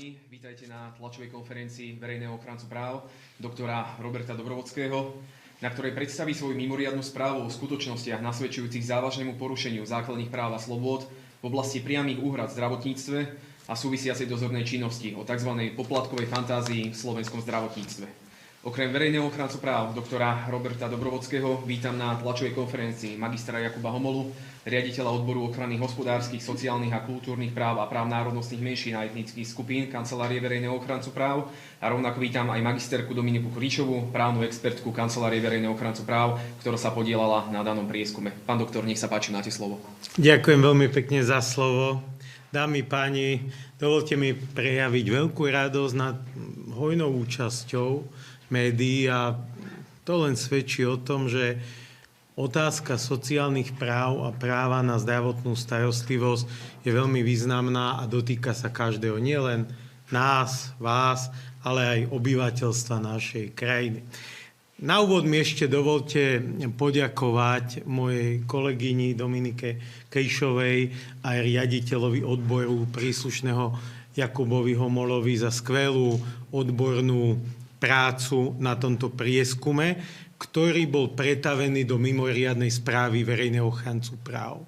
páni, vítajte na tlačovej konferencii verejného ochrancu práv doktora Roberta Dobrovodského, na ktorej predstaví svoju mimoriadnu správu o skutočnostiach nasvedčujúcich závažnému porušeniu základných práv a slobôd v oblasti priamych úhrad v zdravotníctve a súvisiacej dozornej činnosti o tzv. Poplatkovej fantázii v slovenskom zdravotníctve. Okrem verejného ochrancu práv doktora Roberta Dobrovodského vítam na tlačovej konferencii magistra Jakuba Homolu, riaditeľa odboru ochrany hospodárskych, sociálnych a kultúrnych práv a práv národnostných menšín a etnických skupín Kancelárie verejného ochrancu práv a rovnako vítam aj magisterku Dominiku Kríčovú, právnu expertku Kancelárie verejného ochrancu práv, ktorá sa podielala na danom prieskume. Pán doktor, nech sa páči, máte slovo. Ďakujem veľmi pekne za slovo. Dámy, páni, dovolte mi prejaviť veľkú radosť nad hojnou účasťou médií a to len svedčí o tom, že otázka sociálnych práv a práva na zdravotnú starostlivosť je veľmi významná a dotýka sa každého, nielen nás, vás, ale aj obyvateľstva našej krajiny. Na úvod mi ešte dovolte poďakovať mojej kolegyni Dominike Kríšovej aj riaditeľovi odboru príslušného Jakubovi Homolovi za skvelú odbornú prácu na tomto prieskume, ktorý bol pretavený do mimoriadnej správy verejného ochrancu práv.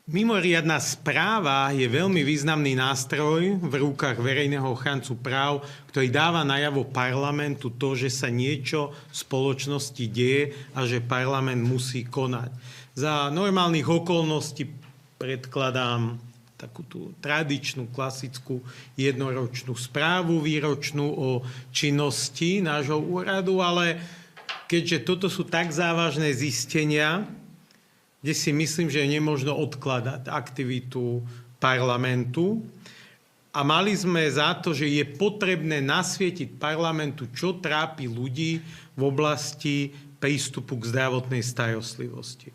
Mimoriadna správa je veľmi významný nástroj v rukách verejného ochrancu práv, ktorý dáva najavo parlamentu to, že sa niečo v spoločnosti deje a že parlament musí konať. Za normálnych okolností predkladám takú tú tradičnú, klasickú jednoročnú správu výročnú o činnosti nášho úradu, ale keďže toto sú tak závažné zistenia, kde si myslím, že je nemožno odkladať aktivitu parlamentu a mali sme za to, že je potrebné nasvietiť parlamentu, čo trápi ľudí v oblasti prístupu k zdravotnej starostlivosti.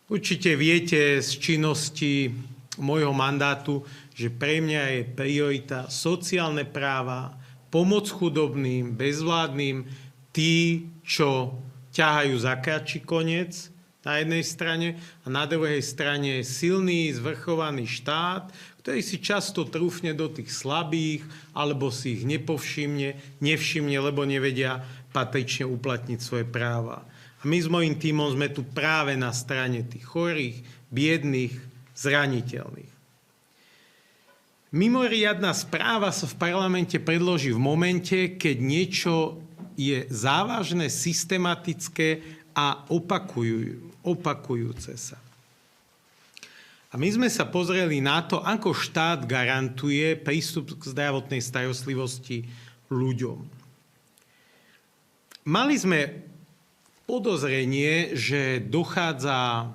Určite viete z činnosti môjho mandátu, že pre mňa je priorita sociálne práva, pomoc chudobným, bezvládnym, tí, čo ťahajú za kratší koniec na jednej strane a na druhej strane silný, zvrchovaný štát, ktorý si často trúfne do tých slabých alebo si ich nevšimne, lebo nevedia patrične uplatniť svoje práva. A my s mojím tímom sme tu práve na strane tých chorých, biedných, zraniteľných. Mimoriadna správa sa v parlamente predloží v momente, keď niečo je závažné, systematické a opakujúce sa. A my sme sa pozreli na to, ako štát garantuje prístup k zdravotnej starostlivosti ľuďom. Mali sme podozrenie, že dochádza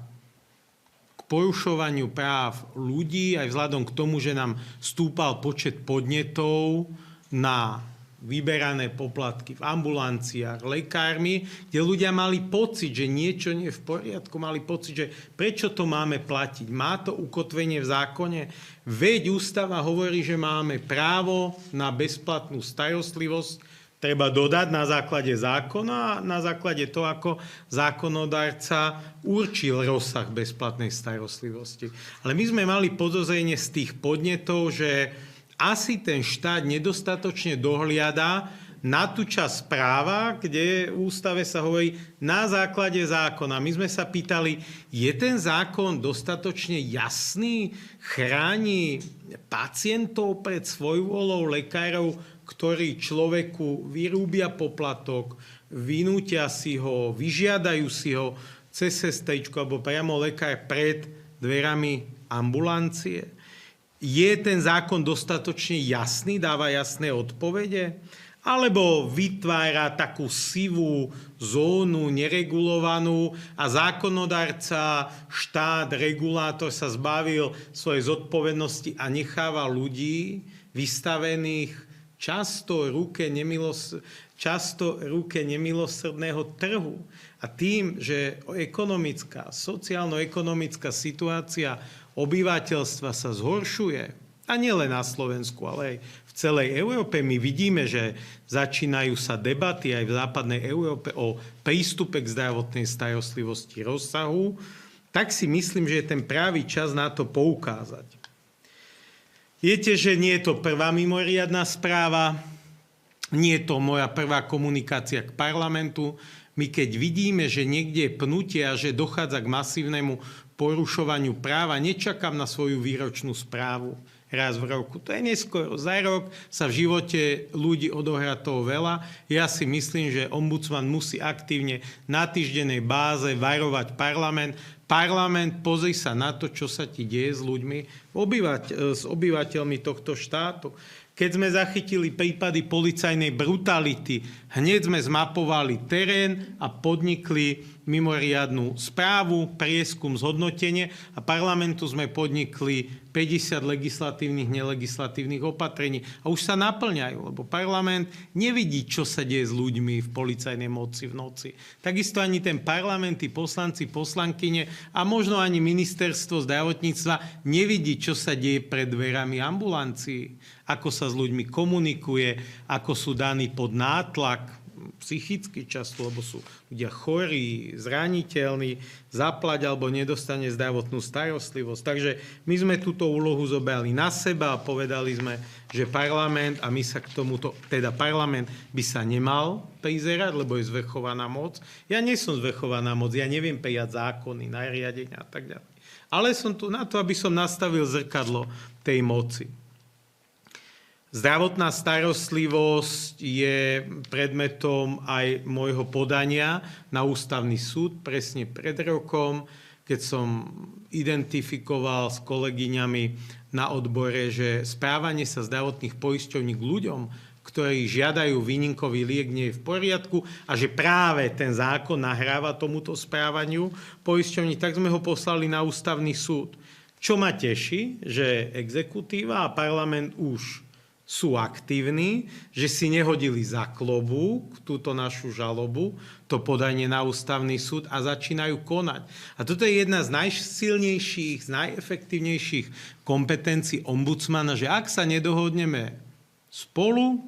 porušovaniu práv ľudí, aj vzhľadom k tomu, že nám stúpal počet podnetov na vyberané poplatky v ambulanciách, lekármi, kde ľudia mali pocit, že niečo nie je v poriadku, mali pocit, že prečo to máme platiť. Má to ukotvenie v zákone? Veď ústava hovorí, že máme právo na bezplatnú starostlivosť, treba dodať na základe zákona a na základe toho, ako zákonodárca určil rozsah bezplatnej starostlivosti. Ale my sme mali podozrenie z tých podnetov, že asi ten štát nedostatočne dohliada na tú časť práva, kde v ústave sa hovorí na základe zákona. My sme sa pýtali, je ten zákon dostatočne jasný, chráni pacientov pred svojvôľou lekárov, ktorí človeku vyrúbia poplatok, vynútia si ho, vyžiadajú si ho cez sestričku alebo priamo lekár pred dverami ambulancie. Je ten zákon dostatočne jasný, dáva jasné odpovede? Alebo vytvára takú sivú zónu, neregulovanú a zákonodárca, štát, regulátor sa zbavil svojej zodpovednosti a necháva ľudí vystavených často ruke nemilosrdného trhu. A tým, že ekonomická, sociálno-ekonomická situácia obyvateľstva sa zhoršuje, a nielen na Slovensku, ale aj v celej Európe, my vidíme, že začínajú sa debaty aj v západnej Európe o prístupe k zdravotnej starostlivosti rozsahu, tak si myslím, že je ten pravý čas na to poukázať. Viete, že nie je to prvá mimoriadna správa, nie je to moja prvá komunikácia k parlamentu. My keď vidíme, že niekde je pnutie a že dochádza k masívnemu porušovaniu práva, nečakám na svoju výročnú správu raz v roku. To je neskoro. Za rok sa v živote ľudí odohrá toho veľa. Ja si myslím, že ombudsman musí aktívne na týždennej báze varovať parlament. Parlament, pozri sa na to, čo sa ti deje s ľuďmi, s obyvateľmi tohto štátu. Keď sme zachytili prípady policajnej brutality, hneď sme zmapovali terén a podnikli mimoriadnu správu, prieskum, zhodnotenie a parlamentu sme podnikli 50 legislatívnych, nelegislatívnych opatrení. A už sa naplňajú, lebo parlament nevidí, čo sa deje s ľuďmi v policajnej moci v noci. Takisto ani ten parlament, tí poslanci, poslankyne a možno ani ministerstvo zdravotníctva nevidí, čo sa deje pred dverami ambulancií, ako sa s ľuďmi komunikuje, ako sú daní pod nátlak, psychicky často, lebo sú ľudia chorí, zraniteľní, zaplať alebo nedostane zdravotnú starostlivosť. Takže my sme túto úlohu zobrali na seba a povedali sme, že parlament, a my sa k tomuto, teda parlament by sa nemal prizerať, lebo je zvrchovaná moc. Ja nie som zvrchovaná moc, ja neviem prijať zákony, nariadenia a tak ďalej. Ale som tu na to, aby som nastavil zrkadlo tej moci. Zdravotná starostlivosť je predmetom aj môjho podania na ústavný súd presne pred rokom, keď som identifikoval s kolegyňami na odbore, že správanie sa zdravotných poisťovní k ľuďom, ktorí žiadajú výnimkový liek, nie je v poriadku a že práve ten zákon nahráva tomuto správaniu poisťovní, tak sme ho poslali na ústavný súd. Čo ma teší, že exekutíva a parlament už sú aktívni, že si nehodili za klobúk túto našu žalobu, to podanie na ústavný súd a začínajú konať. A toto je jedna z najsilnejších, z najefektívnejších kompetencií ombudsmana, že ak sa nedohodneme spolu,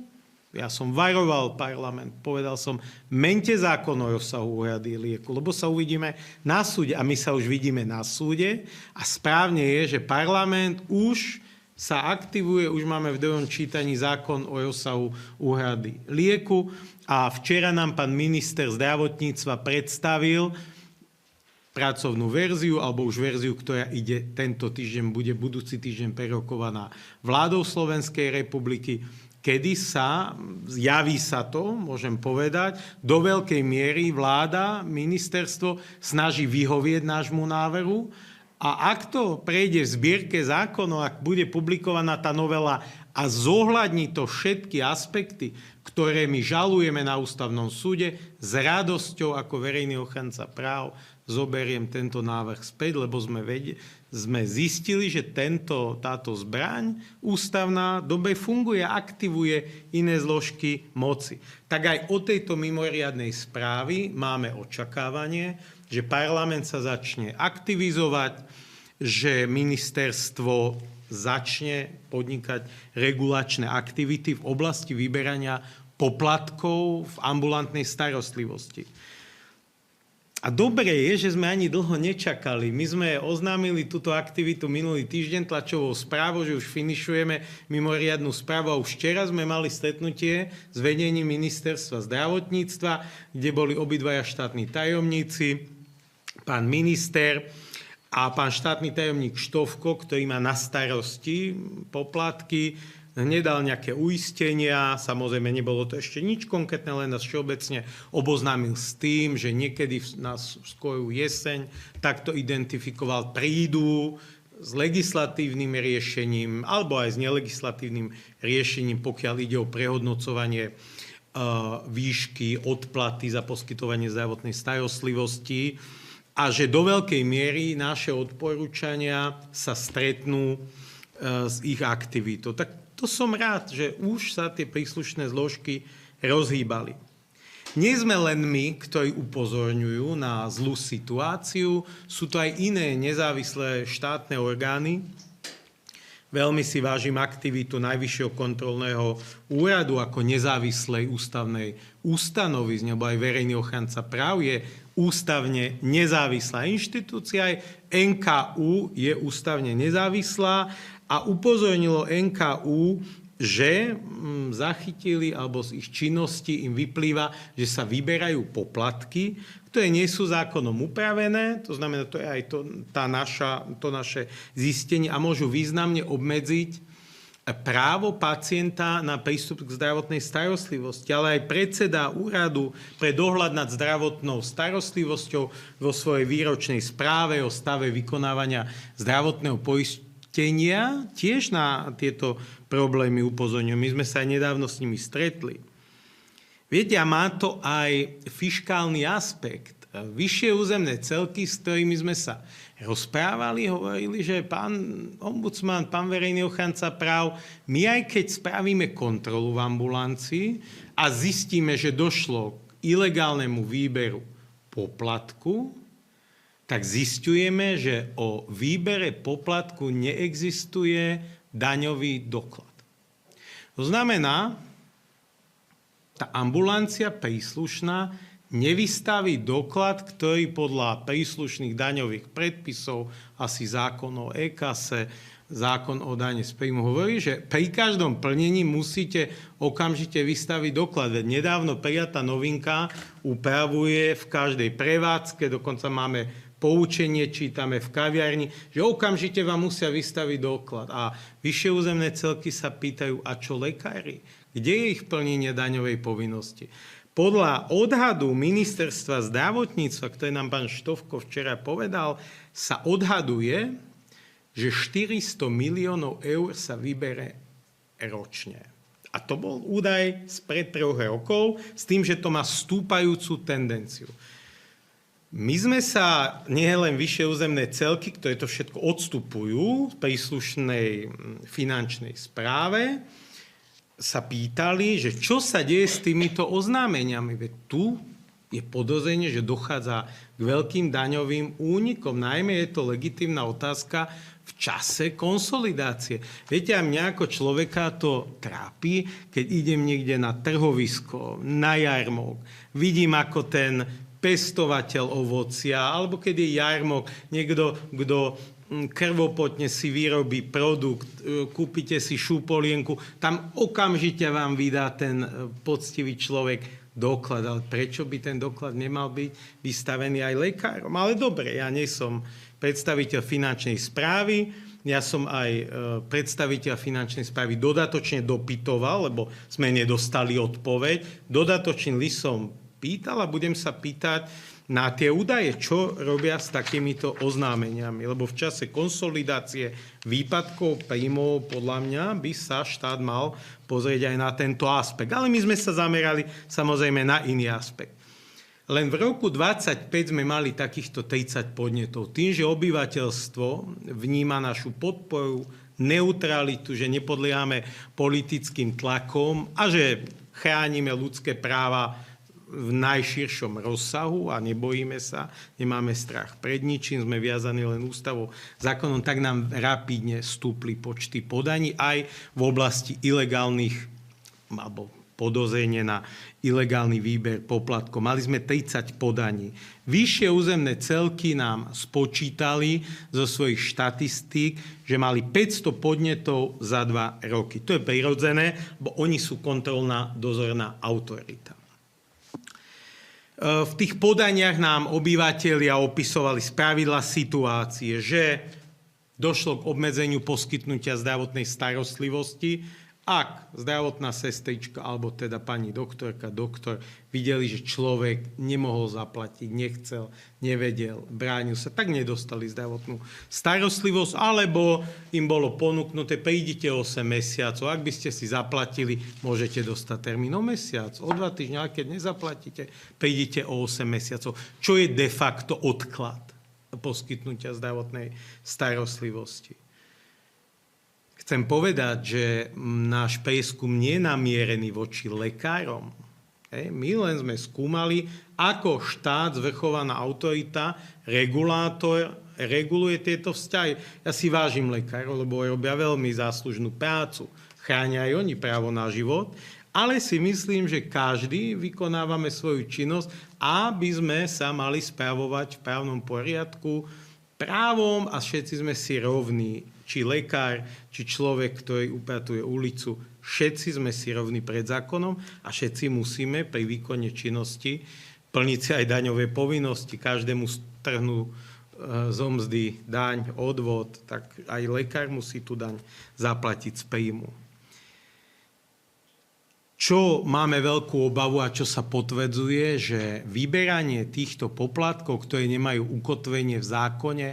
ja som varoval parlament, povedal som, mente zákon o rozsahu úhrady lieku, lebo sa uvidíme na súde a my sa už vidíme na súde a správne je, že parlament už sa aktivuje, už máme v druhom čítaní zákon o rozsahu úhrady lieku a včera nám pán minister zdravotníctva predstavil pracovnú verziu, alebo už verziu, ktorá ide tento týždeň, bude budúci týždeň prerokovaná vládou Slovenskej republiky, kedy javí sa to, môžem povedať, do veľkej miery vláda, ministerstvo snaží vyhovieť nášmu návrhu. A ak to prejde v zbierke zákonov, ak bude publikovaná tá novela a zohľadní to všetky aspekty, ktoré my žalujeme na ústavnom súde, s radosťou ako verejný ochranca práv zoberiem tento návrh späť, lebo sme zistili, že táto zbraň ústavná dobre funguje, aktivuje iné zložky moci. Tak aj o tejto mimoriadnej správy máme očakávanie, že parlament sa začne aktivizovať, že ministerstvo začne podnikať regulačné aktivity v oblasti vyberania poplatkov v ambulantnej starostlivosti. A dobre je, že sme ani dlho nečakali. My sme oznámili túto aktivitu minulý týždeň tlačovou správou, že už finišujeme mimoriadnu správu a už včera sme mali stretnutie s vedením ministerstva zdravotníctva, kde boli obidvaja štátni tajomníci, pán minister a pán štátny tajomník Štovko, ktorý má na starosti poplatky, nedal nejaké uistenia, samozrejme nebolo to ešte nič konkrétne, len nás všeobecne oboznámil s tým, že niekedy na skorú jeseň takto identifikoval, prídu s legislatívnym riešením alebo aj s nelegislatívnym riešením, pokiaľ ide o prehodnocovanie výšky odplaty za poskytovanie zdravotnej starostlivosti a že do veľkej miery naše odporúčania sa stretnú s ich aktivitou. Tak to som rád, že už sa tie príslušné zložky rozhýbali. Nie sme len my, ktorí upozorňujú na zlú situáciu, sú to aj iné nezávislé štátne orgány. Veľmi si vážim aktivitu Najvyššieho kontrolného úradu ako nezávislej ústavnej ustanovizne, lebo aj verejný ochranca práv je ústavne nezávislá inštitúcia, aj NKÚ je ústavne nezávislá a a upozornilo NKÚ, že zachytili, alebo z ich činnosti im vyplýva, že sa vyberajú poplatky, ktoré nie sú zákonom upravené, to znamená, to je aj to naše zistenie a môžu významne obmedziť právo pacienta na prístup k zdravotnej starostlivosti, ale aj predseda úradu pre dohľad nad zdravotnou starostlivosťou vo svojej výročnej správe o stave vykonávania zdravotného poistenia tiež na tieto problémy upozorňujú. My sme sa aj nedávno s nimi stretli. Viete, a má to aj fiškálny aspekt. Vyššie územné celky, s ktorými sme sa rozprávali, hovorili, že pán ombudsman, pán verejný ochranca práv, my aj keď spravíme kontrolu v ambulancii a zistíme, že došlo k ilegálnemu výberu poplatku, tak zisťujeme, že o výbere poplatku neexistuje daňový doklad. To znamená, tá ambulancia príslušná nevystaví doklad, ktorý podľa príslušných daňových predpisov, asi zákon o e-kase, zákon o dane z príjmu hovorí, že pri každom plnení musíte okamžite vystaviť doklad. Nedávno prijatá novinka upravuje v každej prevádzke, dokonca máme poučenie, čítame v kaviarni, že okamžite vám musia vystaviť doklad. A vyššie územné celky sa pýtajú, a čo lekári? Kde je ich plnenie daňovej povinnosti? Podľa odhadu ministerstva zdravotníctva, ktoré nám pán Štovko včera povedal, sa odhaduje, že 400 miliónov eur sa vybere ročne. A to bol údaj spred 3 rokov s tým, že to má stúpajúcu tendenciu. My sme sa, nie len vyššie územné celky, ktoré to všetko odstupujú v príslušnej finančnej správe, sa pýtali, že čo sa deje s týmito oznámeniami. Veď tu je podozrenie, že dochádza k veľkým daňovým únikom. Najmä je to legitímna otázka v čase konsolidácie. Viete, a mňa ako človeka to trápi, keď idem niekde na trhovisko, na jarmok, vidím, ako ten pestovateľ ovocia, alebo keď je jarmok, niekto, kto krvopotne si vyrobí produkt, kúpite si šúpolienku, tam okamžite vám vydá ten poctivý človek doklad. Ale prečo by ten doklad nemal byť vystavený aj lekárom? Ale dobre, ja nie som predstaviteľ finančnej správy, ja som aj predstaviteľ finančnej správy dodatočne dopytoval, lebo sme nedostali odpoveď. Dodatočný list som pýtal a budem sa pýtať na tie údaje, čo robia s takýmito oznámeniami. Lebo v čase konsolidácie výpadkov príjmov podľa mňa by sa štát mal pozrieť aj na tento aspekt. Ale my sme sa zamerali samozrejme na iný aspekt. Len v roku 2025 sme mali takýchto 30 podnetov. Tým, že obyvateľstvo vníma našu podporu, neutralitu, že nepodliehame politickým tlakom a že chránime ľudské práva v najširšom rozsahu a nebojíme sa, nemáme strach pred ničím, sme viazaní len ústavou, zákonom, tak nám rapidne stúpli počty podaní aj v oblasti ilegálnych alebo podozrenie na ilegálny výber poplatkov. Mali sme 30 podaní. Vyššie územné celky nám spočítali zo svojich štatistík, že mali 500 podnetov za 2 roky. To je prirodzené, bo oni sú kontrolná dozorná autorita. V tých podaniach nám obyvatelia opisovali spravidla situácie, že došlo k obmedzeniu poskytnutia zdravotnej starostlivosti, ak zdravotná sestrička, alebo teda pani doktorka, doktor videli, že človek nemohol zaplatiť, nechcel, nevedel, bránil sa, tak nedostali zdravotnú starostlivosť, alebo im bolo ponúknuté, prídite 8 mesiacov, ak by ste si zaplatili, môžete dostať termín o mesiac, o 2 týždne, ale keď nezaplatíte, prídite o 8 mesiacov, čo je de facto odklad poskytnutia zdravotnej starostlivosti. Chcem povedať, že náš prieskum nie je namierený voči lekárom. My len sme skúmali, ako štát, zvrchovaná autorita, regulátor reguluje tieto vzťahy. Ja si vážim lekárov, lebo robia veľmi záslužnú prácu. Chránia aj oni právo na život, ale si myslím, že každý vykonávame svoju činnosť, aby sme sa mali spravovať v právnom poriadku právom a všetci sme si rovní či lekár, či človek, ktorý upratuje ulicu, všetci sme si rovní pred zákonom a všetci musíme pri výkone činnosti plniť si aj daňové povinnosti. Každému strhnú zo mzdy daň, odvod, tak aj lekár musí tú daň zaplatiť z príjmu. Čo máme veľkú obavu a čo sa potvrdzuje, že vyberanie týchto poplatkov, ktoré nemajú ukotvenie v zákone,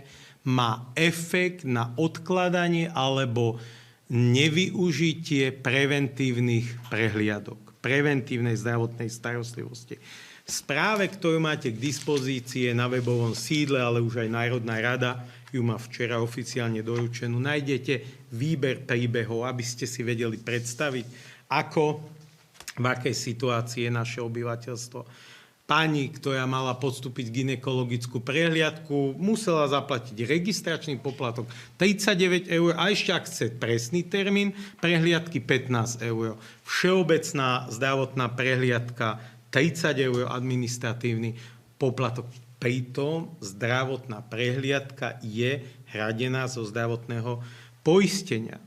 má efekt na odkladanie alebo nevyužitie preventívnych prehliadok, preventívnej zdravotnej starostlivosti. V správe, ktorú máte k dispozícii na webovom sídle, ale už aj Národná rada ju má včera oficiálne doručenú, nájdete výber príbehov, aby ste si vedeli predstaviť, v akej situácii je naše obyvateľstvo. Pani, ktorá mala podstúpiť gynekologickú prehliadku, musela zaplatiť registračný poplatok 39 eur a ešte, ak chce presný termín prehliadky, 15 eur. Všeobecná zdravotná prehliadka 30 eur administratívny poplatok. Pritom zdravotná prehliadka je hradená zo zdravotného poistenia.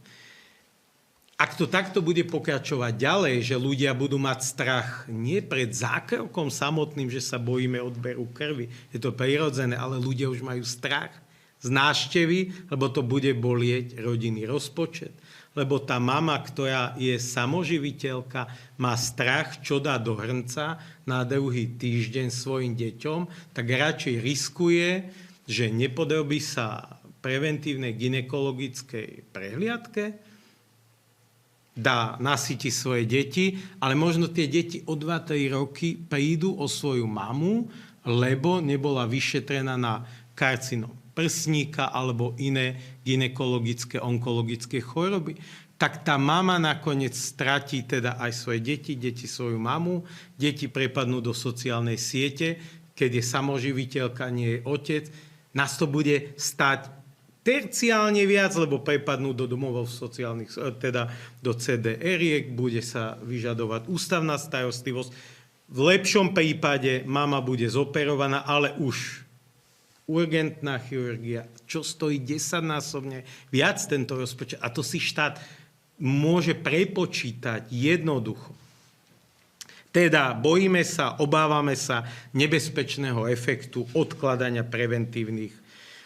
Ak to takto bude pokračovať ďalej, že ľudia budú mať strach nie pred zákrokom samotným, že sa bojíme odberu krvi, je to prirodzené, ale ľudia už majú strach z návštevy, lebo to bude bolieť rodinný rozpočet. Lebo tá mama, ktorá je samoživiteľka, má strach, čo dá do hrnca na druhý týždeň svojim deťom, tak radšej riskuje, že nepodrobí sa preventívnej gynekologickej prehliadke, dá nasytiť svoje deti, ale možno tie deti o 2-3 roky prídu o svoju mamu, lebo nebola vyšetrená na karcinom prsníka alebo iné gynekologické, onkologické choroby. Tak tá mama nakoniec stratí teda aj svoje deti svoju mamu, deti prepadnú do sociálnej siete, keď je samoživiteľka, nie je otec. Nás to bude stáť terciálne viac, lebo prepadnú do domovov sociálnych, teda do CDR-iek, bude sa vyžadovať ústavná starostlivosť. V lepšom prípade mama bude zoperovaná, ale už urgentná chirurgia, čo stojí 10-násobne viac tento rozpočet. A to si štát môže prepočítať jednoducho. Teda bojíme sa, obávame sa nebezpečného efektu odkladania preventívnych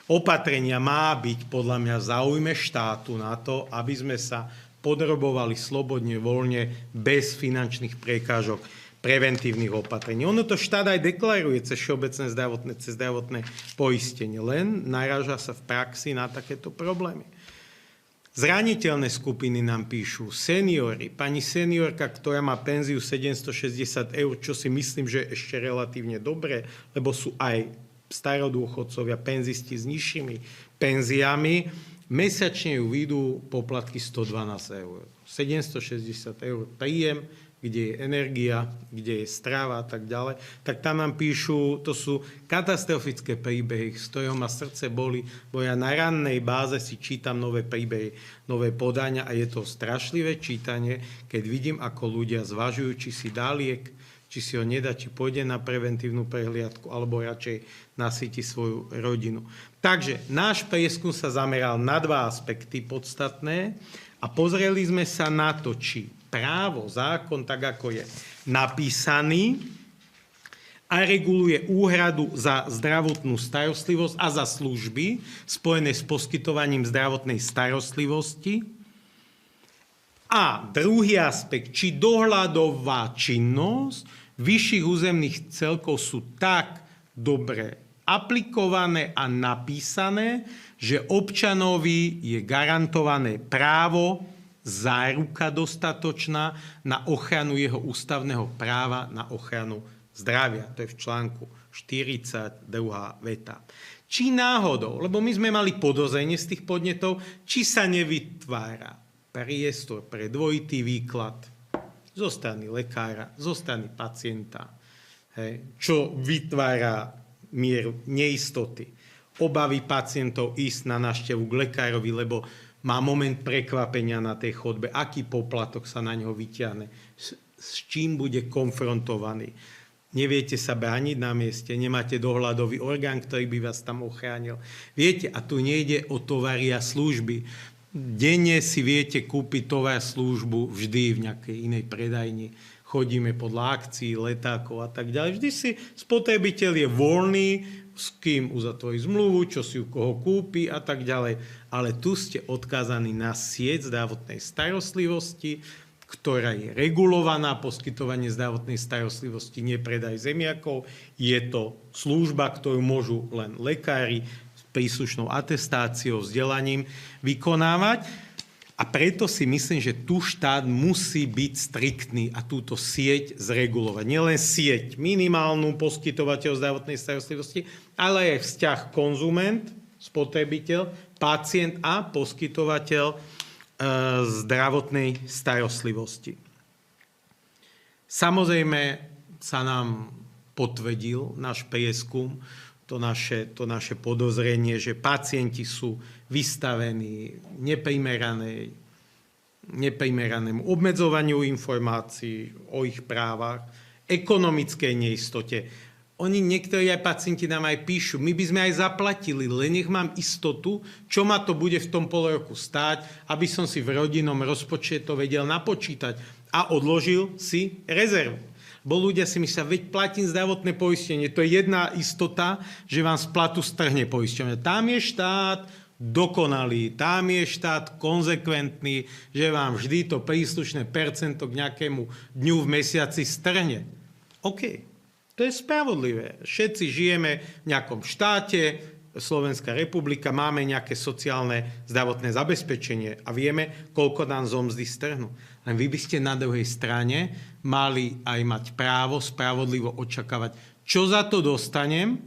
opatrenia. Má byť podľa mňa v záujme štátu na to, aby sme sa podrobovali slobodne, voľne, bez finančných prekážok preventívnych opatrení. Ono to štát aj deklaruje cez všeobecné zdravotné poistenie, len naráža sa v praxi na takéto problémy. Zraniteľné skupiny nám píšu seniori. Pani seniorka, ktorá má penziu 760 eur, čo si myslím, že je ešte relatívne dobré, lebo sú aj starodôchodcovia, penzisti s nižšími penziami, mesačne ju vyjdú poplatky 112 eur. 760 eur príjem, kde je energia, kde je strava a tak ďalej. Tak tam nám píšu, to sú katastrofické príbehy, z ktorého ma srdce boli, bo ja na rannej báze si čítam nové príbehy, nové podania a je to strašlivé čítanie, keď vidím, ako ľudia zvažujú, či si dá liek, či si ho nedá, či pôjde na preventívnu prehliadku, alebo radšej nasytí svoju rodinu. Takže náš prieskum sa zameral na 2 aspekty podstatné a pozreli sme sa na to, či právo, zákon, tak ako je napísaný, a reguluje úhradu za zdravotnú starostlivosť a za služby spojené s poskytovaním zdravotnej starostlivosti. A druhý aspekt, či dohľadová činnosť vyšších územných celkov sú tak dobre aplikované a napísané, že občanovi je garantované právo, záruka dostatočná na ochranu jeho ústavného práva na ochranu zdravia. To je v článku 40, druhá veta. Či náhodou, lebo my sme mali podozrenie z tých podnetov, či sa nevytvára priestor pre dvojitý výklad zo strany lekára, zo strany pacienta, čo vytvára mieru neistoty, obavy pacientov ísť na návštevu k lekárovi, lebo má moment prekvapenia na tej chodbe, aký poplatok sa na ňo vyťahne, s čím bude konfrontovaný. Neviete sa brániť na mieste, nemáte dohľadový orgán, ktorý by vás tam ochránil. Viete, a tu nejde o tovary a služby. Denne si viete kúpiť tovar službu vždy v nejakej inej predajni. Chodíme podľa akcií, letákov a tak ďalej. Vždy si spotrebiteľ je voľný, s kým uzatvorí zmluvu, čo si u koho kúpi a tak ďalej. Ale tu ste odkázaní na sieť zdravotnej starostlivosti, ktorá je regulovaná, poskytovanie zdravotnej starostlivosti, nepredaj zemiakov. Je to služba, ktorú môžu len lekári s príslušnou atestáciou, vzdelaním vykonávať. A preto si myslím, že tu štát musí byť striktný a túto sieť zregulovať. Nielen sieť minimálnu poskytovateľ zdravotnej starostlivosti, ale aj vzťah konzument, spotrebiteľ, pacient a poskytovateľ zdravotnej starostlivosti. Samozrejme sa nám potvrdil náš prieskum, to naše podozrenie, že pacienti sú vystavení neprimeranému obmedzovaniu informácií o ich právach, ekonomickej neistote. Oni niektorí aj pacienti nám aj píšu, my by sme aj zaplatili, len nech mám istotu, čo ma to bude v tom pol roku stáť, aby som si v rodinnom rozpočte to vedel napočítať a odložil si rezervu. Bo ľudia si myslia, veď platím zdravotné poistenie, to je jedna istota, že vám z platu strhne poistenie. Tam je štát dokonalý, tam je štát konzekventný, že vám vždy to príslušné percento k nejakému dňu v mesiaci strhne. OK. To je spravodlivé. Všetci žijeme v nejakom štáte, Slovenská republika, máme nejaké sociálne zdravotné zabezpečenie a vieme, koľko nám zo mzdy strhnú. Len vy by ste na druhej strane mali aj mať právo spravodlivo očakávať, čo za to dostanem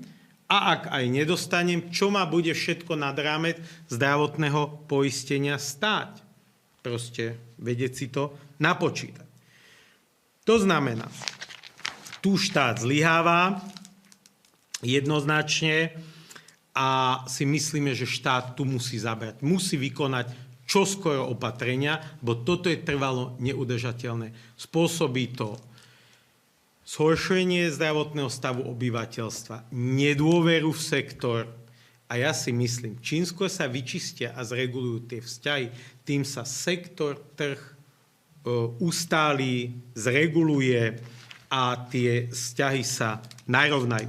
a ak aj nedostanem, čo ma bude všetko nad rámec zdravotného poistenia stáť. Proste vedieť si to napočítať. To znamená, tu štát zlyháva jednoznačne a si myslíme, že štát tu musí zabrať. Musí vykonať čoskoro opatrenia, bo toto je trvalo neudržateľné. Spôsobí to zhoršenie zdravotného stavu obyvateľstva, nedôveru v sektor a ja si myslím, čím skôr sa vyčistia a zregulujú tie vzťahy, tým sa sektor, trh ustálí, zreguluje a tie vzťahy sa narovnajú.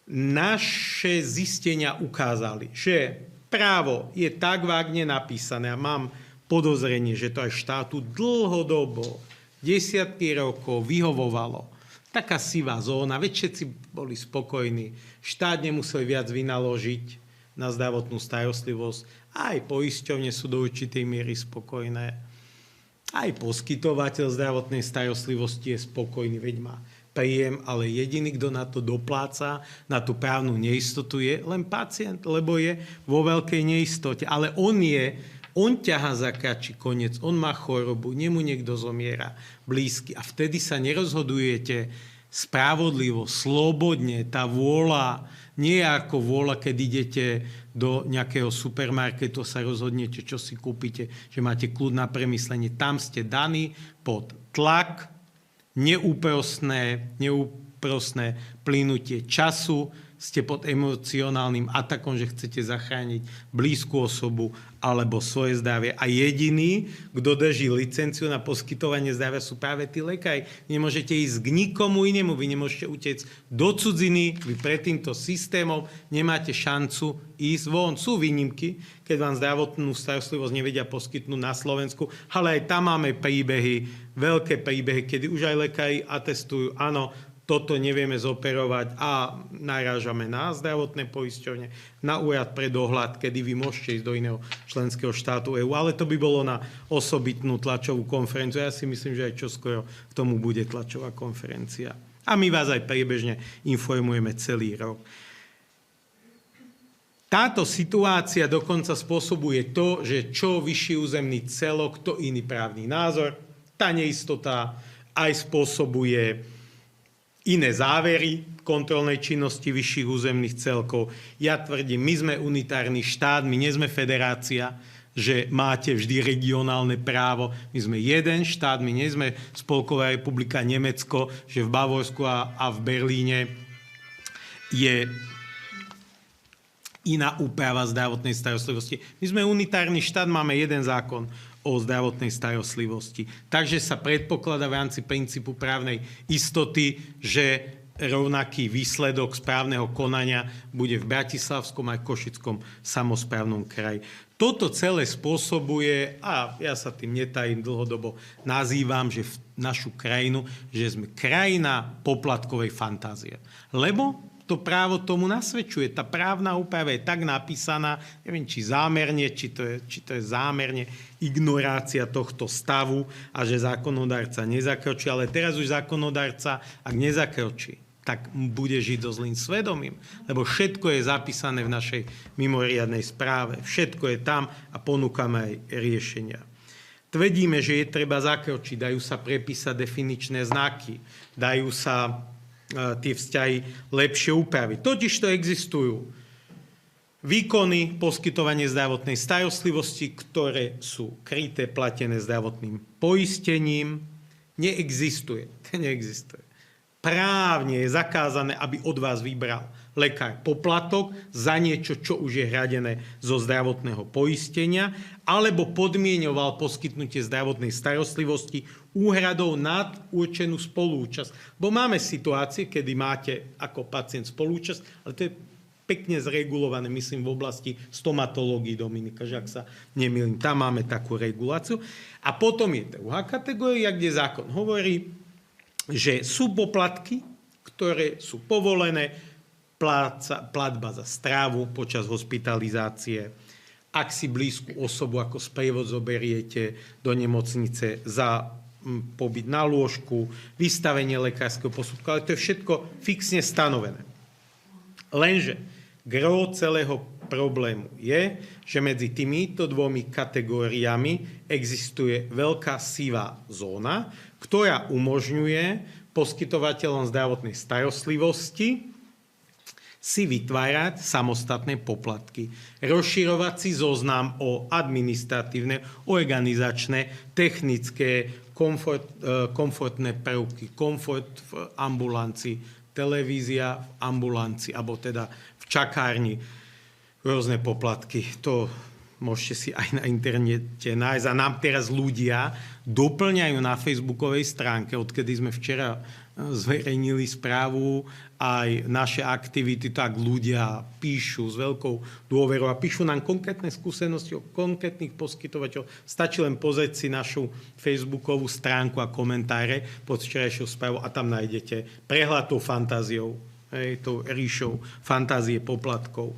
Naše zistenia ukázali, že právo je tak vágne napísané a mám podozrenie, že to aj štátu dlhodobo, desiatky rokov vyhovovalo. Taká sivá zóna, veď všetci boli spokojní. Štát nemusel viac vynaložiť na zdravotnú starostlivosť. Aj poisťovne sú do určitej miery spokojné. Aj poskytovateľ zdravotnej starostlivosti je spokojný, veď má príjem, ale jediný, kto na to dopláca, na tú právnu neistotu je len pacient, lebo je vo veľkej neistote. Ale on ťahá za kratší koniec, on má chorobu, nemu niekto zomiera blízky a vtedy sa nerozhodujete spravodlivo, slobodne, tá vôľa nie je ako vôľa, keď idete do nejakého supermarketu, sa rozhodnete, čo si kúpite, že máte kľud na premyslenie. Tam ste daní pod tlak, neúprosné plynutie času, ste pod emocionálnym atakom, že chcete zachrániť blízku osobu alebo svoje zdravie. A jediný, kto drží licenciu na poskytovanie zdravia, sú práve tí lekári. Nemôžete ísť k nikomu inému, vy nemôžete utiecť do cudziny, vy pred týmto systémom nemáte šancu ísť von. Sú výnimky, keď vám zdravotnú starostlivosť nevedia poskytnúť na Slovensku, ale aj tam máme príbehy, veľké príbehy, kedy už aj lekári atestujú, áno, toto nevieme zoperovať a narážame na zdravotné poisťovne, na úrad pre dohľad, kedy vy môžete ísť do iného členského štátu EÚ, ale to by bolo na osobitnú tlačovú konferenciu. Ja si myslím, že aj čoskoro k tomu bude tlačová konferencia. A my vás aj priebežne informujeme celý rok. Táto situácia dokonca spôsobuje to, že čo vyšší územný celok, to iný právny názor. Tá neistota aj spôsobuje iné závery kontrolnej činnosti vyšších územných celkov. Ja tvrdím, my sme unitárny štát, my nie sme federácia. že máte vždy regionálne právo. My sme jeden štát, my nie sme Spolková republika Nemecko, že v Bavorsku a v Berlíne je iná úprava zdravotnej starostlivosti. My sme unitárny štát, máme jeden zákon o zdravotnej starostlivosti. Takže sa predpokladá v rámci princípu právnej istoty, že rovnaký výsledok správneho konania bude v Bratislavskom aj Košickom samosprávnom kraji. Toto celé spôsobuje, a ja sa tým netajím, dlhodobo nazývam, že v našu krajinu, že sme krajina poplatkovej fantázie. Lebo to právo tomu nasvedčuje. Tá právna úprava je tak napísaná, neviem, či zámerne, či to je zámerne ignorácia tohto stavu a že zákonodárca nezakročí. Ale teraz už zákonodárca, ak nezakročí, tak bude žiť so zlým svedomím. Lebo všetko je zapísané v našej mimoriadnej správe. Všetko je tam a ponúkame aj riešenia. Tvrdíme, že je treba zakročiť, dajú sa prepísať definičné znaky, dajú sa tie vzťahy lepšie upraviť. Totiž to existujú výkony, poskytovanie zdravotnej starostlivosti, ktoré sú kryté, platené zdravotným poistením. Neexistuje. Právne je zakázané, aby od vás vybral lekár poplatok za niečo, čo už je hradené zo zdravotného poistenia, alebo podmienoval poskytnutie zdravotnej starostlivosti úhradou nad určenú spolúčasť. Bo máme situácie, kedy máte ako pacient spolúčasť, ale to je pekne zregulované, myslím, v oblasti stomatológii, Dominika, že ak sa nemýlim, tam máme takú reguláciu. A potom je druhá kategória, kde zákon hovorí, že sú poplatky, ktoré sú povolené, platba za strávu počas hospitalizácie, ak si blízku osobu ako sprievod zoberiete do nemocnice za pobyt na lôžku, vystavenie lekárskeho posudku, ale to je všetko fixne stanovené. Lenže gro celého problému je, že medzi týmito dvomi kategóriami existuje veľká sivá zóna, ktorá umožňuje poskytovateľom zdravotnej starostlivosti si vytvárať samostatné poplatky, rozširovať si zoznam o administratívne, organizačné, technické, komfortné prvky, komfort v ambulancii, televízia v ambulancii, alebo teda v čakárni, rôzne poplatky. To môžete si aj na internete nájsť. A nám teraz ľudia doplňajú na facebookovej stránke, odkedy sme včera zverejnili správu, aj naše aktivity, tak ľudia píšu s veľkou dôverou a píšu nám konkrétne skúsenosti o konkrétnych poskytovateľov. Stačí len pozrieť si našu facebookovú stránku a komentáre pod včerajšou správou a tam nájdete prehľad tou fantáziou, tou ríšou fantázie poplatkov.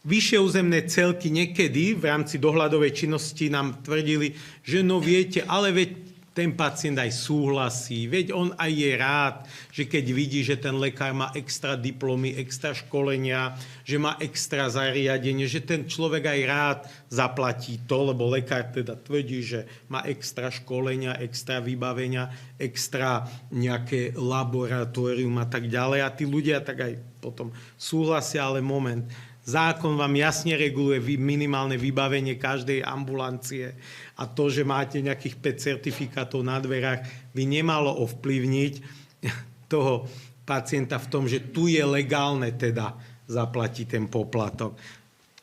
Vyššie územné celky niekedy v rámci dohľadovej činnosti nám tvrdili, že no viete, ale veď ten pacient aj súhlasí, veď on aj je rád, že keď vidí, že ten lekár má extra diplomy, extra školenia, že má extra zariadenie, že ten človek aj rád zaplatí to, lebo lekár teda tvrdí, že má extra školenia, extra vybavenia, extra nejaké laboratórium a tak ďalej. A tí ľudia tak aj potom súhlasia, ale moment. Zákon vám jasne reguluje minimálne vybavenie každej ambulancie a to, že máte nejakých 5 certifikátov na dverách, by nemalo ovplyvniť toho pacienta v tom, že tu je legálne teda zaplatiť ten poplatok.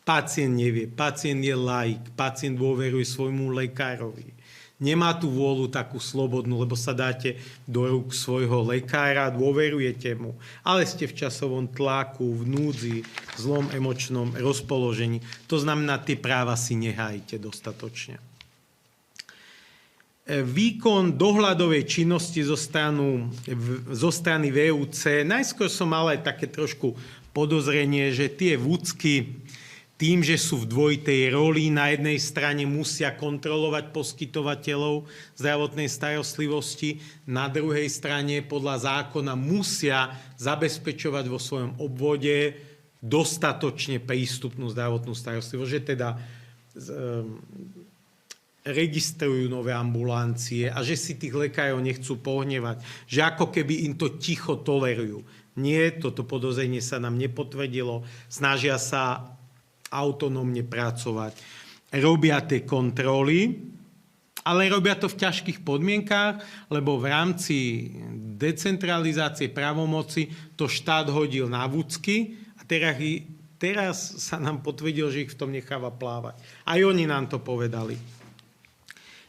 Pacient nevie, pacient je laik, pacient dôveruje svojmu lekárovi. Nemá tú vôľu takú slobodnú, lebo sa dáte do rúk svojho lekára, dôverujete mu, ale ste v časovom tlaku, v núdzi, v zlom emočnom rozpoložení. To znamená, tie práva si nehájte dostatočne. Výkon dohľadovej činnosti zo strany VUC. Najskôr som mal aj také trošku podozrenie, že tie VUCky tým, že sú v dvojitej roli, na jednej strane musia kontrolovať poskytovateľov zdravotnej starostlivosti, na druhej strane podľa zákona musia zabezpečovať vo svojom obvode dostatočne prístupnú zdravotnú starostlivosť, že teda registrujú nové ambulancie a že si tých lekárov nechcú pohnevať, že ako keby im to ticho tolerujú. Nie, toto podozrenie sa nám nepotvrdilo. Snažia sa autonómne pracovať. Robia tie kontroly, ale robia to v ťažkých podmienkách, lebo v rámci decentralizácie právomoci to štát hodil na vúcky a teraz sa nám potvrdil, že ich v tom necháva plávať. Aj oni nám to povedali.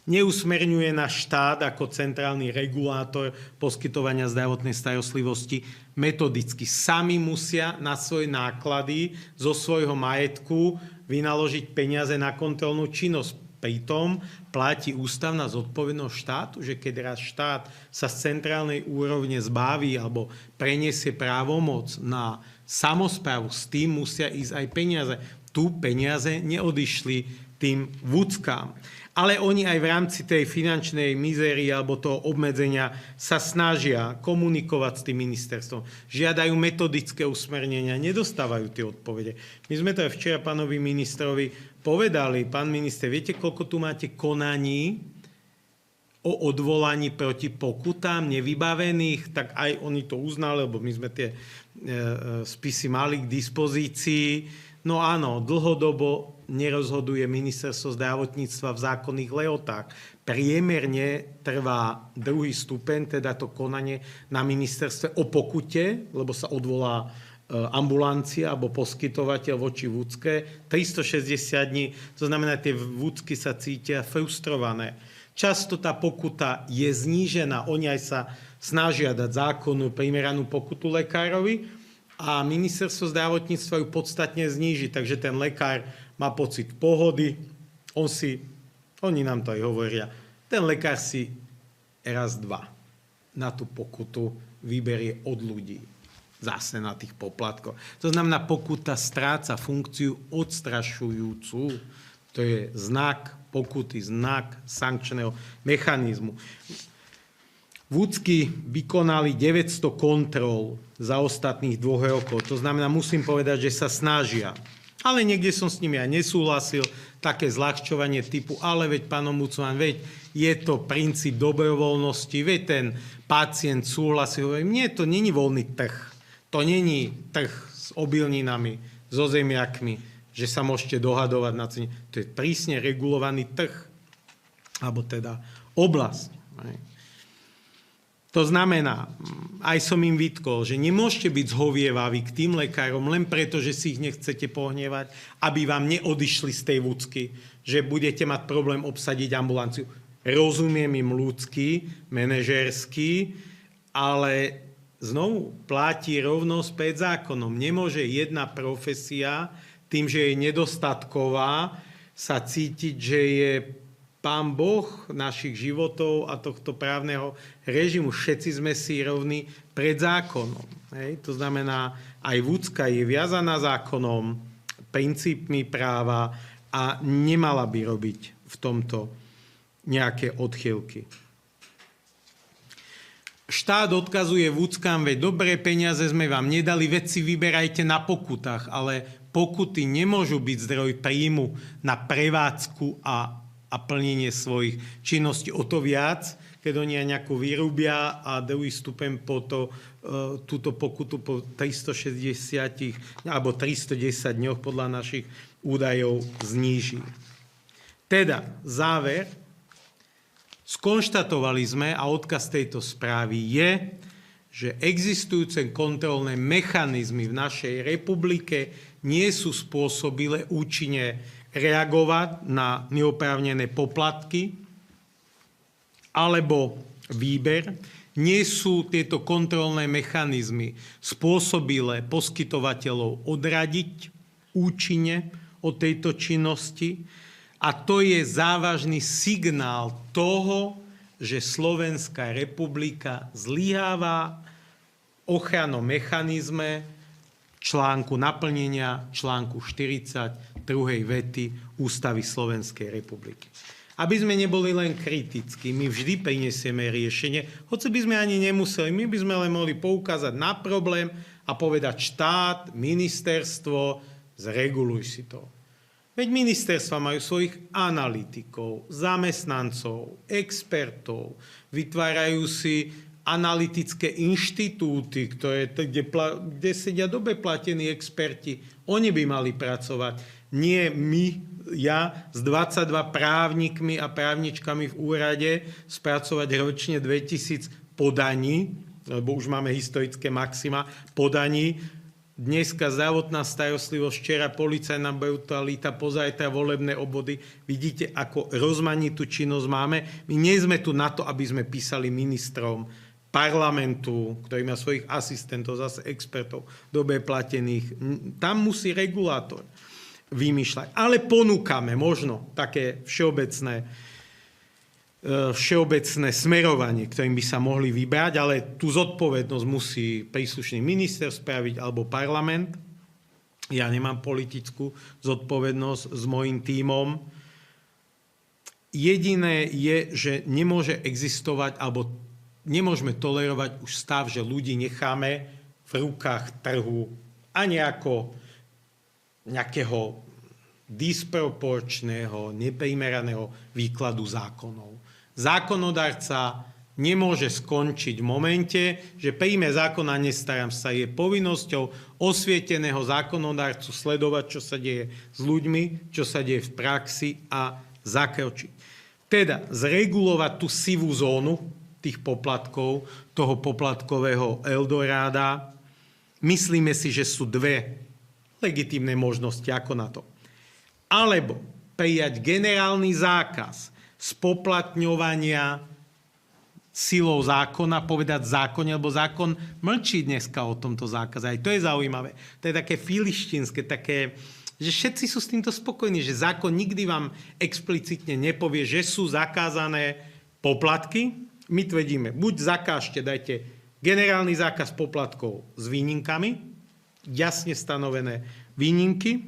Neusmerňuje náš štát ako centrálny regulátor poskytovania zdravotnej starostlivosti metodicky. Sami musia na svoje náklady zo svojho majetku vynaložiť peniaze na kontrolnú činnosť. Pritom platí ústavná zodpovednosť štátu, že keď raz štát sa z centrálnej úrovne zbaví alebo preniesie právomoc na samosprávu, s tým musia ísť aj peniaze. Tu peniaze neodišli tým vúckám. Ale oni aj v rámci tej finančnej mizérie alebo toho obmedzenia sa snažia komunikovať s tým ministerstvom. Žiadajú metodické usmernenia, nedostávajú tie odpovede. My sme to aj včera pánovi ministrovi povedali. Pán minister, viete, koľko tu máte konaní o odvolaní proti pokutám nevybavených? Tak aj oni to uznali, lebo my sme tie spisy mali k dispozícii. No áno, dlhodobo nerozhoduje ministerstvo zdravotníctva v zákonných lehotách. Priemerne trvá druhý stupeň, teda to konanie na ministerstve o pokute, lebo sa odvolá ambulancia alebo poskytovateľ voči vúcke. 360 dní, to znamená, tie vúcky sa cítia frustrované. Často tá pokuta je znížená, oni aj sa snažia dať zákonnú primeranú pokutu lekárovi a ministerstvo zdravotníctva ju podstatne zníži, takže ten lekár má pocit pohody, oni nám to aj hovoria, ten lekár si raz, dva na tú pokutu vyberie od ľudí. Zase na tých poplatkoch. To znamená, pokuta stráca funkciu odstrašujúcu. To je znak pokuty, znak sankčného mechanizmu. Vúcky vykonali 900 kontrol za ostatných 2 rokov. To znamená, musím povedať, že sa snažia. Ale niekde som s nimi aj nesúhlasil, také zľahčovanie typu, ale veď pán ombudsman, veď je to princíp dobrovoľnosti, veď ten pacient súhlasí, nie, to není voľný trh, to není trh s obilninami, so zemiakmi, že sa môžete dohadovať na cene, to je prísne regulovaný trh, alebo teda oblasť. To znamená, aj som im vytkol, že nemôžete byť zhovievaví k tým lekárom len preto, že si ich nechcete pohnievať, aby vám neodišli z tej vúcky, že budete mať problém obsadiť ambulanciu. Rozumiem im ľudský, manažérsky, ale znovu platí rovnosť pred zákonom. Nemôže jedna profesia tým, že je nedostatková, sa cítiť, že je Pán Boh našich životov a tohto právneho režimu. Všetci sme si rovní pred zákonom. Hej? To znamená, aj vúcka je viazaná zákonom, princípmi práva a nemala by robiť v tomto nejaké odchýlky. Štát odkazuje vúckam, veď dobré peniaze sme vám nedali, veď si vyberajte na pokutách, ale pokuty nemôžu byť zdroj príjmu na prevádzku a plnenie svojich činností. O to viac, keď oni aj nejakú vyrúbia a druhý stupeň po túto pokutu po 360 alebo 310 dňoch podľa našich údajov zníži. Teda záver, skonštatovali sme a odkaz tejto správy je, že existujúce kontrolné mechanizmy v našej republike nie sú spôsobile účinne reagovať na neoprávnené poplatky alebo výber. Nie sú tieto kontrolné mechanizmy spôsobilé poskytovateľov odradiť účinne od tejto činnosti a to je závažný signál toho, že Slovenská republika zlyháva v ochrannom mechanizme článku naplnenia článku 40 druhej vety Ústavy Slovenskej republiky. Aby sme neboli len kritickí, my vždy prinesieme riešenie, hoci by sme ani nemuseli, my by sme len mohli poukázať na problém a povedať štát, ministerstvo, zreguluj si to. Veď ministerstva majú svojich analytikov, zamestnancov, expertov, vytvárajú si analytické inštitúty, kde sedia dobre platení experti. Oni by mali pracovať. Nie my, ja s 22 právnikmi a právničkami v úrade spracovať ročne 2000 podaní, lebo už máme historické maxima podaní. Dneska zdravotná starostlivosť, včera policajná brutalita, pozajtra volebné obvody. Vidíte, ako rozmanitú činnosť máme. My nie sme tu na to, aby sme písali ministrom parlamentu, ktorý má svojich asistentov, zase expertov, dobre platených. Tam musí regulátor vymýšľať. Ale ponúkame možno také všeobecné smerovanie, ktorým by sa mohli vybrať, ale tú zodpovednosť musí príslušný minister spraviť alebo parlament. Ja nemám politickú zodpovednosť s mojím tímom. Jediné je, že nemôže existovať alebo nemôžeme tolerovať už stav, že ľudí necháme v rukách trhu a nejakého disproporčného, neprimeraného výkladu zákonov. Zákonodarca nemôže skončiť v momente, že príjme zákon a nestarám sa. Je povinnosťou osvieteného zákonodarcu sledovať, čo sa deje s ľuďmi, čo sa deje v praxi a zakročiť. Teda zregulovať tú sivú zónu tých poplatkov, toho poplatkového Eldoráda. Myslíme si, že sú dve legitímne možnosti, ako na to. Alebo prijať generálny zákaz spoplatňovania silou zákona, povedať zákon, lebo zákon mlčí dneska o tomto zákaze. Aj to je zaujímavé. To je také filištínske, také, že všetci sú s týmto spokojní, že zákon nikdy vám explicitne nepovie, že sú zakázané poplatky. My tvrdíme, buď zakážte, dajte generálny zákaz poplatkov s výnimkami, jasne stanovené výnimky,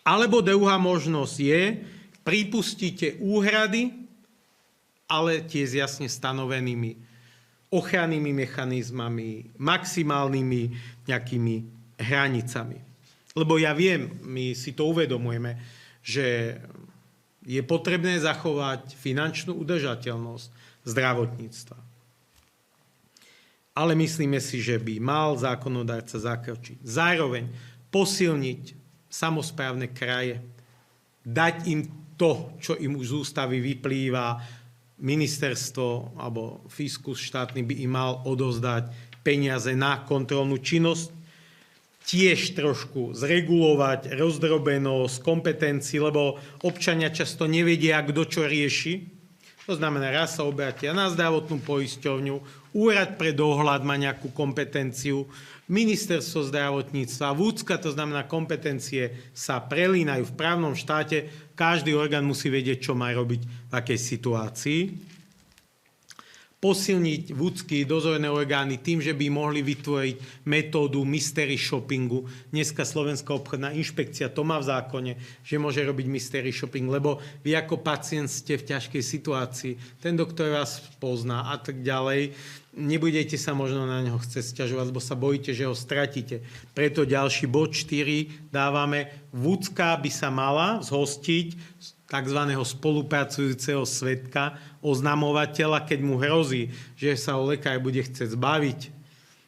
alebo druhá možnosť je, pripustíte úhrady, ale tie s jasne stanovenými ochrannými mechanizmami, maximálnymi nejakými hranicami. Lebo ja viem, my si to uvedomujeme, že je potrebné zachovať finančnú udržateľnosť zdravotníctva. Ale myslíme si, že by mal zákonodárca zakročiť. Zároveň posilniť samosprávne kraje, dať im to, čo im už z ústavy vyplýva, ministerstvo alebo fiskus štátny by im mal odovzdať peniaze na kontrolnú činnosť, tiež trošku zregulovať rozdrobenosť kompetencií, lebo občania často nevedia, kto čo rieši. To znamená, raz sa obrátia na zdravotnú poisťovňu, úrad pre dohľad má nejakú kompetenciu, ministerstvo zdravotníctva, vúcka, to znamená, kompetencie sa prelínajú v právnom štáte, každý orgán musí vedieť, čo má robiť v akej situácii. Posilniť vúcky dozorné orgány tým, že by mohli vytvoriť metódu mystery shoppingu. Dneska Slovenská obchodná inšpekcia to má v zákone, že môže robiť mystery shopping, lebo vy ako pacient ste v ťažkej situácii. Ten doktor vás pozná a tak ďalej. Nebudete sa možno na neho chcieť sťažovať, lebo sa bojíte, že ho stratíte. Preto ďalší bod 4 dávame. Vúcka by sa mala zhostiť tzv. Spolupracujúceho svedka, oznamovateľa, keď mu hrozí, že sa ho lekár bude chcieť zbaviť,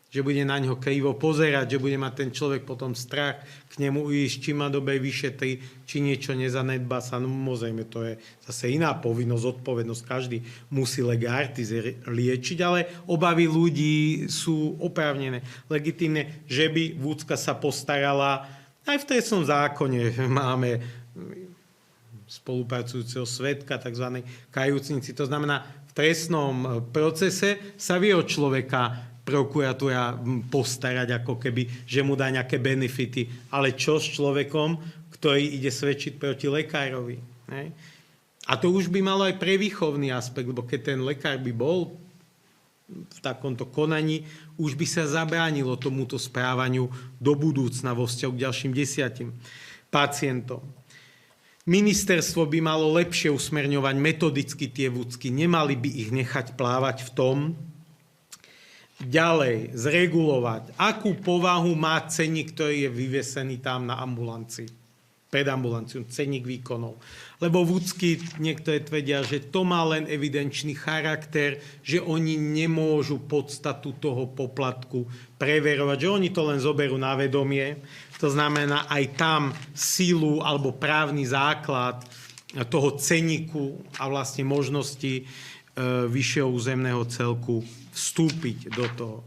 že bude na ňo krivo pozerať, že bude mať ten človek potom strach k nemu ísť, či má dobre vyšetri, či niečo nezanedbá sa. No, samozrejme, to je zase iná povinnosť, zodpovednosť. Každý musí lege artis liečiť, ale obavy ľudí sú oprávnené, legitímne, že by vúcka sa postarala. Aj v trestnom zákone máme spolupracujúceho svedka, tzv. Kajúcnici. To znamená, v trestnom procese sa vie od človeka prokuratúra postarať, ako keby, že mu dá nejaké benefity. Ale čo s človekom, ktorý ide svedčiť proti lekárovi? Ne? A to už by malo aj pre výchovný aspekt, lebo keď ten lekár by bol v takomto konaní, už by sa zabránilo tomuto správaniu do budúcna vo vzťahu k ďalším 10 pacientom. Ministerstvo by malo lepšie usmerňovať metodicky tie vúcky, nemali by ich nechať plávať v tom. Ďalej, zregulovať, akú povahu má cenník, ktorý je vyvesený tam na ambulancii predambulanciu, cenník výkonov. Lebo vúcky niektoré tvrdia, že to má len evidenčný charakter, že oni nemôžu podstatu toho poplatku preverovať, že oni to len zoberú na vedomie. To znamená aj tam sílu alebo právny základ toho cenníku a vlastne možnosti vyššieho územného celku vstúpiť do toho.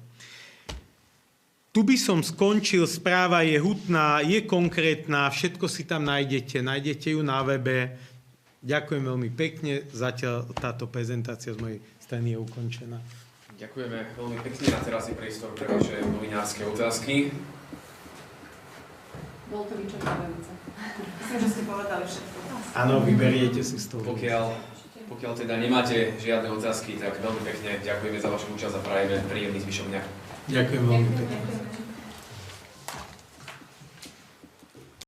Tu by som skončil, správa je hutná, je konkrétna, všetko si tam nájdete ju na webe. Ďakujem veľmi pekne, zatiaľ táto prezentácia z mojej strany je ukončená. Ďakujeme veľmi pekne a teraz je priestor pre vaše novinárske otázky. Bol to vyčerpávajúce. Myslím, že ste povedali všetko. Áno, vyberiete si z toho. Pokiaľ teda nemáte žiadne otázky, tak veľmi pekne ďakujeme za vašu účasť a prajeme príjemný zvyšok dňa. Ďakujem veľmi pekne. Ďakujem.